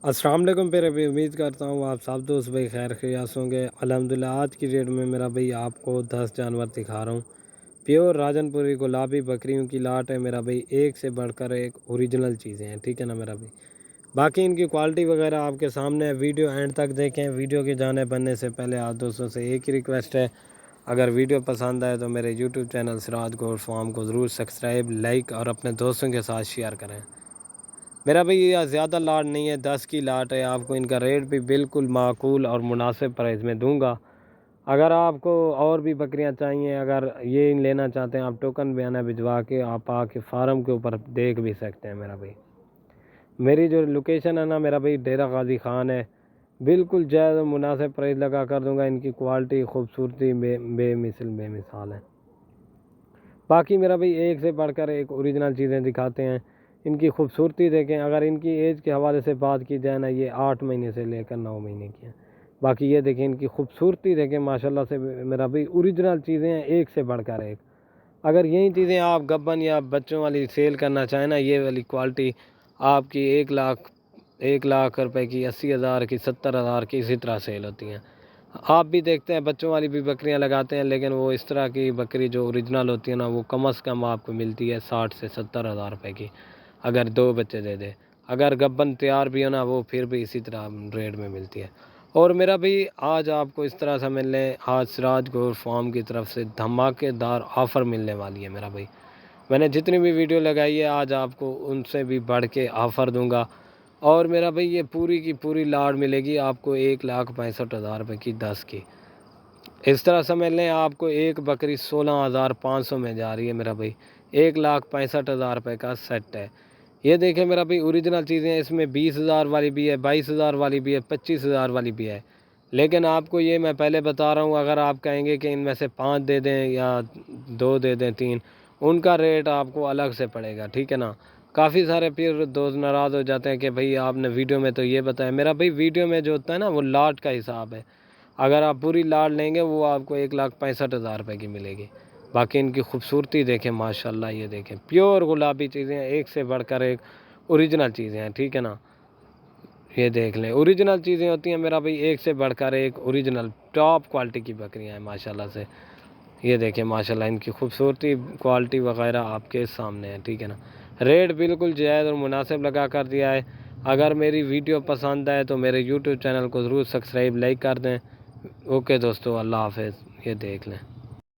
السلام علیکم پھر ابھی امید کرتا ہوں آپ سب دوست بھائی خیر خیریت ہوں گے۔ الحمدللہ آج کی ڈیٹ میں میرا بھائی آپ کو 10 جانور دکھا رہا ہوں۔ پیور راجن پوری گلابی بکریوں کی لاٹ ہے میرا بھائی، ایک سے بڑھ کر ایک اوریجنل چیزیں ہیں، ٹھیک ہے نا میرا بھائی۔ باقی ان کی کوالٹی وغیرہ آپ کے سامنے ہے، ویڈیو اینڈ تک دیکھیں۔ ویڈیو کی جانب بننے سے پہلے آپ دوستوں سے ایک ہی ریکویسٹ ہے، اگر ویڈیو پسند آئے تو میرے یوٹیوب چینل سراج گوٹ فارم کو ضرور سبسکرائب، لائک اور اپنے دوستوں کے ساتھ شیئر کریں۔ میرا بھائی یہ زیادہ لاٹ نہیں ہے، 10 کی لاٹ ہے۔ آپ کو ان کا ریٹ بھی بالکل معقول اور مناسب پرائز میں دوں گا۔ اگر آپ کو اور بھی بکریاں چاہیے، اگر یہ لینا چاہتے ہیں، آپ ٹوکن بیانہ بھجوا کے آپ آ کے فارم کے اوپر دیکھ بھی سکتے ہیں میرا بھائی۔ میری جو لوکیشن ہے نا میرا بھائی، ڈیرہ غازی خان ہے، بالکل جائز و مناسب پرائز لگا کر دوں گا۔ ان کی کوالٹی خوبصورتی بے مثال ہے۔ باقی میرا بھائی ایک سے بڑھ کر ایک اوریجنل چیزیں دکھاتے ہیں۔ ان کی خوبصورتی دیکھیں، اگر ان کی ایج کے حوالے سے بات کی جائے نا، یہ 8 مہینے سے لے کر 9 مہینے کی ہیں۔ باقی یہ دیکھیں، ان کی خوبصورتی دیکھیں ماشاءاللہ سے میرا بھائی، اوریجنل چیزیں ہیں ایک سے بڑھ کر ایک۔ اگر یہی چیزیں آپ گبن یا بچوں والی سیل کرنا چاہیں نا، یہ والی کوالٹی آپ کی 1 لاکھ روپے کی، 80,000 کی، 70,000 کی، اسی طرح سیل ہوتی ہیں۔ آپ بھی دیکھتے ہیں بچوں والی بھی بکریاں لگاتے ہیں، لیکن وہ اس طرح کی بکری جو اوریجنل ہوتی ہے نا، وہ کم از کم آپ کو ملتی ہے 60 سے 70,000 روپے کی، اگر 2 بچے دے دے۔ اگر گبن تیار بھی ہو نا، وہ پھر بھی اسی طرح ریٹ میں ملتی ہے۔ اور میرا بھائی آج آپ کو اس طرح سے ملنے، آج سراج گور فارم کی طرف سے دھماکے دار آفر ملنے والی ہے میرا بھائی۔ میں نے جتنی بھی ویڈیو لگائی ہے آج آپ کو ان سے بھی بڑھ کے آفر دوں گا۔ اور میرا بھائی یہ پوری کی پوری لاٹ ملے گی آپ کو 1,65,000 روپے کی، 10 کی۔ اس طرح سمجھ لیں آپ کو ایک بکری 16,500 میں جا رہی ہے میرا بھائی، 1,65,000 روپے کا سیٹ ہے۔ یہ دیکھیں میرا بھائی، اوریجنل چیزیں ہیں، اس میں 20,000 والی بھی ہے، 22,000 والی بھی ہے، 25,000 والی بھی ہے۔ لیکن آپ کو یہ میں پہلے بتا رہا ہوں، اگر آپ کہیں گے کہ ان میں سے 5 دے دیں یا 2 دے دیں، 3، ان کا ریٹ آپ کو الگ سے پڑے گا، ٹھیک ہے نا۔ کافی سارے پھر دوست ناراض ہو جاتے ہیں کہ بھائی آپ نے ویڈیو میں تو یہ بتایا۔ میرا بھائی ویڈیو میں جو ہوتا ہے نا، وہ لاٹ کا حساب ہے۔ اگر آپ پوری لاٹ لیں گے، وہ آپ کو 1,65,000 روپے کی ملے گی۔ باقی ان کی خوبصورتی دیکھیں ماشاءاللہ، یہ دیکھیں پیور گلابی چیزیں ہیں، ایک سے بڑھ کر ایک اوریجنل چیزیں ہیں، ٹھیک ہے نا۔ یہ دیکھ لیں، اوریجنل چیزیں ہوتی ہیں میرا بھائی، ایک سے بڑھ کر ایک اوریجنل ٹاپ کوالٹی کی بکریاں ہیں ماشاءاللہ سے۔ یہ دیکھیں ماشاءاللہ، ان کی خوبصورتی، کوالٹی وغیرہ آپ کے سامنے ہے، ٹھیک ہے نا۔ ریٹ بالکل جائز اور مناسب لگا کر دیا ہے۔ اگر میری ویڈیو پسند آئے تو میرے یوٹیوب چینل کو ضرور سبسکرائب، لائک کر دیں۔ اوکے دوستو، اللہ حافظ۔ یہ دیکھ لیں۔